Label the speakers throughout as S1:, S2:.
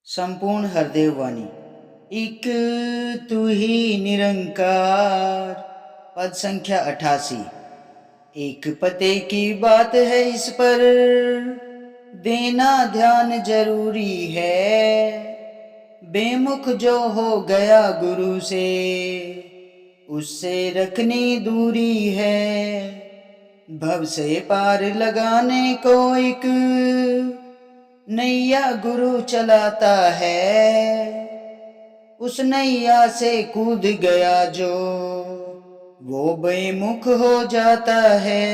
S1: संपूर्ण हरदेव वाणी। एक तू ही निरंकार। पद संख्या 88। एक पते की बात है, इस पर देना ध्यान जरूरी है। बेमुख जो हो गया गुरु से, उससे रखनी दूरी है। भव से पार लगाने को एक नैया गुरु चलाता है। उस नैया से कूद गया जो, वो बेमुख हो जाता है।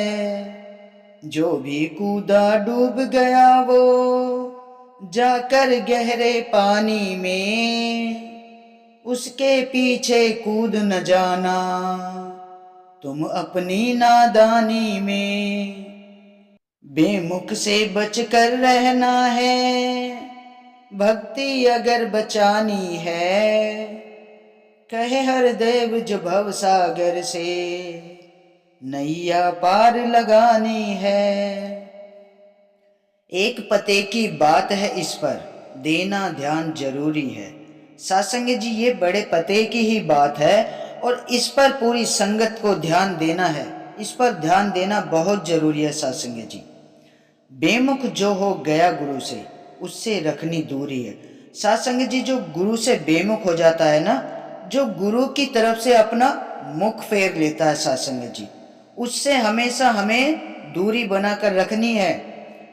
S1: जो भी कूदा डूब गया वो, जाकर गहरे पानी में। उसके पीछे कूद न जाना तुम अपनी नादानी में। बेमुख से बचकर रहना है, भक्ति अगर बचानी है। कहे हरदेव जो भव सागर से, नैया पार लगानी है। एक पते की बात है, इस पर देना ध्यान जरूरी है। सासंग जी, ये बड़े पते की ही बात है और इस पर पूरी संगत को ध्यान देना है। इस पर ध्यान देना बहुत जरूरी है सासंग जी। बेमुख जो हो गया गुरु से, उससे रखनी दूरी है। सासंग जी, जो गुरु से बेमुख हो जाता है ना, जो गुरु की तरफ से अपना मुख फेर लेता है सासंग जी, उससे हमेशा हमें दूरी बनाकर रखनी है।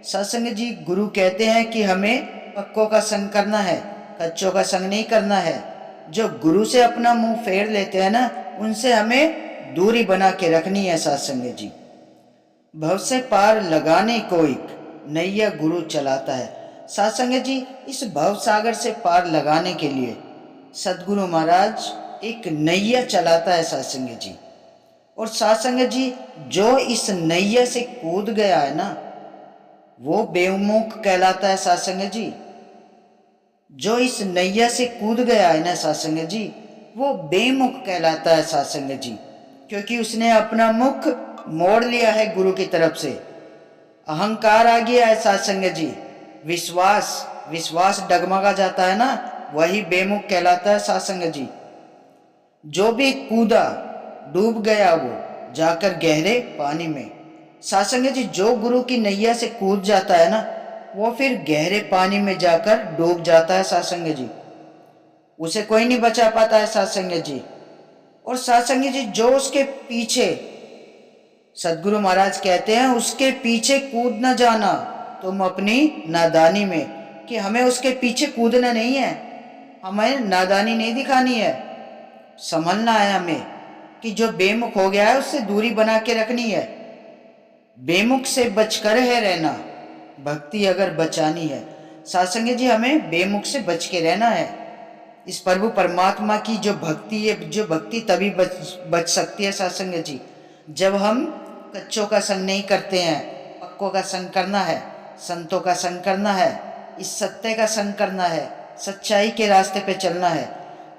S1: सासंग जी, गुरु कहते हैं कि हमें पक्कों का संग करना है, कच्चों का संग नहीं करना है। जो गुरु से अपना मुंह फेर लेते हैं ना, उनसे हमें दूरी बना के रखनी है सासंग जी। भव से पार लगाने को एक नैया गुरु चलाता है। सासंग जी, इस भव सागर से पार लगाने के लिए सदगुरु महाराज एक नैया चलाता है सासंग जी। और सासंग जी, जो इस नैया से कूद गया है ना, वो बेमुख कहलाता है सासंग जी। जो इस नैया से कूद गया है ना सासंग जी, वो बेमुख कहलाता है सासंग जी, क्योंकि उसने अपना मुख मोड़ लिया है गुरु की तरफ से। अहंकार आ गया है सासंग जी। विश्वास विश्वास डगमगा जाता है ना, वही बेमुख कहलाता है सासंग जी। जो भी कूदा डूब गया वो, जाकर गहरे पानी में। सासंग जी, जो गुरु की नैया से कूद जाता है ना, वो फिर गहरे पानी में जाकर डूब जाता है सासंग जी। उसे कोई नहीं बचा पाता है सासंग जी। और सासंग जी, जो उसके पीछे, सदगुरु महाराज कहते हैं, उसके पीछे कूद न जाना तुम अपनी नादानी में, कि हमें उसके पीछे कूदना नहीं है, हमें नादानी नहीं दिखानी है। समझना है हमें कि जो बेमुख हो गया है, उससे दूरी बना के रखनी है। बेमुख से बचकर है रहना, भक्ति अगर बचानी है। सासंग जी, हमें बेमुख से बच के रहना है। इस प्रभु परमात्मा की जो भक्ति है, जो भक्ति तभी बच सकती है सासंग जी, जब हम कच्चों का संग नहीं करते हैं, पक्कों का संग करना है, संतों का संग करना है, इस सत्य का संग करना है, सच्चाई के रास्ते पे चलना है।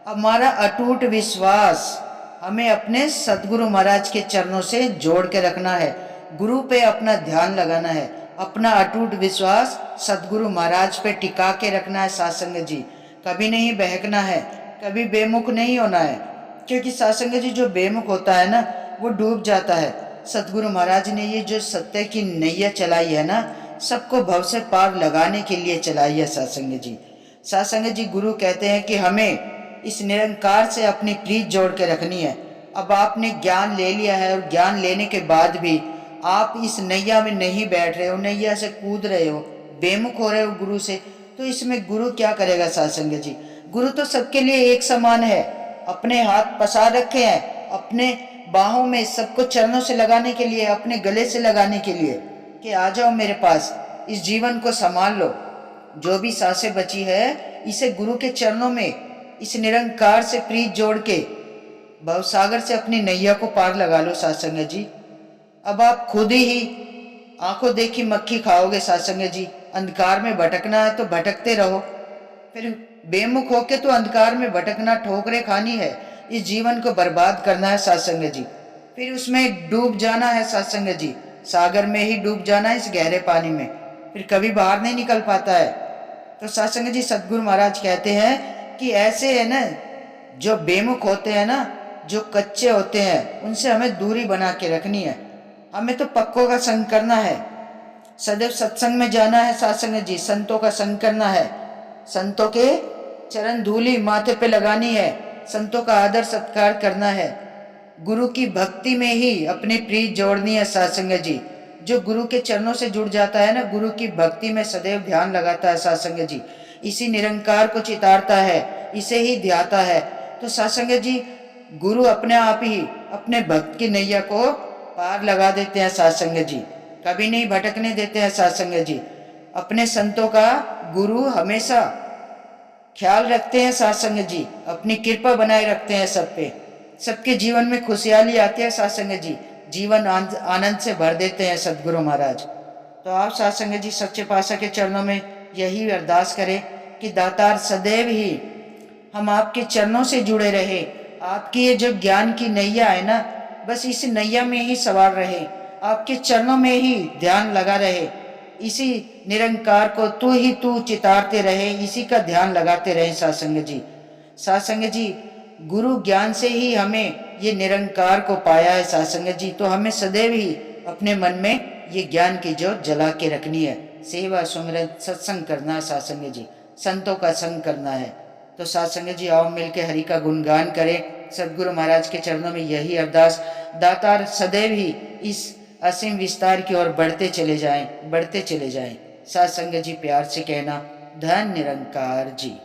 S1: हमारा अटूट विश्वास हमें अपने सदगुरु महाराज के चरणों से जोड़ के रखना है। गुरु पे अपना ध्यान लगाना है, अपना अटूट विश्वास सदगुरु महाराज पे टिका के रखना है सासंग जी। कभी नहीं बहकना है, कभी बेमुख नहीं होना है, क्योंकि सासंग जी, जो बेमुख होता है ना, वो डूब जाता है। सदगुरु महाराज ने ये जो सत्य की नैया चलाई है ना, सबको भव से पार लगाने के लिए चलाई है सासंग जी। सासंग जी, गुरु कहते हैं कि हमें इस निरंकार से अपनी प्रीत जोड़ के रखनी है। अब आपने ज्ञान ले लिया है और ज्ञान लेने के बाद भी आप इस नैया में नहीं बैठ रहे हो, नैया से कूद रहे हो, बेमुख हो रहे हो गुरु से, तो इसमें गुरु क्या करेगा सासंग जी। गुरु तो सबके लिए एक समान है, अपने हाथ पसार रखे हैं अपने बाहों में, सबको चरणों से लगाने के लिए, अपने गले से लगाने के लिए, कि आ जाओ मेरे पास, इस जीवन को संभाल लो। जो भी सांसें बची है, इसे गुरु के चरणों में इस निरंकार से प्रीत जोड़ के भवसागर से अपनी नैया को पार लगा लो सासंग जी। अब आप खुद ही आंखों देखी मक्खी खाओगे सासंग जी। अंधकार में भटकना है तो भटकते रहो, फिर बेमुख होके तो अंधकार में भटकना, ठोकरें खानी है, इस जीवन को बर्बाद करना है सासंग जी। फिर उसमें डूब जाना है सासंग जी, सागर में ही डूब जाना है, इस गहरे पानी में, फिर कभी बाहर नहीं निकल पाता है। तो सत्संग जी सतगुरु महाराज कहते हैं कि ऐसे है ना, जो बेमुख होते हैं ना, जो कच्चे होते हैं, उनसे हमें दूरी बना के रखनी है। हमें तो पक्कों का संग करना है, सदैव सत्संग में जाना है सत्संग जी, संतों का संग करना है, संतों के चरण धूली माथे पे लगानी है, संतों का आदर सत्कार करना है, गुरु की भक्ति में ही अपनी प्रीत जोड़नी है सत्संग जी। जो गुरु के चरणों से जुड़ जाता है ना, गुरु की भक्ति में सदैव ध्यान लगाता है सत्संग जी, इसी निरंकार को चितारता है, इसे ही ध्याता है, तो सत्संग जी गुरु अपने आप ही अपने भक्त की नैया को पार लगा देते हैं सत्संग जी, कभी नहीं भटकने देते हैं सत्संग जी। अपने संतों का गुरु हमेशा ख्याल रखते हैं सत्संग जी, अपनी कृपा बनाए रखते हैं सब पे, सबके जीवन में खुशहाली आती है सत्संग जी, जीवन आनंद से भर देते हैं सदगुरु महाराज। तो आप सत्संग जी सच्चे पातशाह के चरणों में यही अरदास करें कि दातार सदैव ही हम आपके चरणों से जुड़े रहे, आपकी ये जो ज्ञान की नैया है ना, बस इस नैया में ही सवार रहे, आपके चरणों में ही ध्यान लगा रहे, इसी निरंकार को तू ही तू चितारते रहे, इसी का ध्यान लगाते रहे सत्संग जी। सत्संग जी गुरु ज्ञान से ही हमें ये निरंकार को पाया है सत्संग जी, तो हमें सदैव ही अपने मन में ये ज्ञान की ज्योत जला के रखनी है, सेवा सुमिरन सत्संग करना है सत्संग जी, संतों का संग करना है। तो सत्संग जी आओ मिलके हरि का गुणगान करें, सदगुरु महाराज के चरणों में यही अरदास, दातार सदैव ही इस असीम विस्तार की ओर बढ़ते चले जाएं, बढ़ते चले जाएं। सत्संग जी प्यार से कहना, धन निरंकार जी।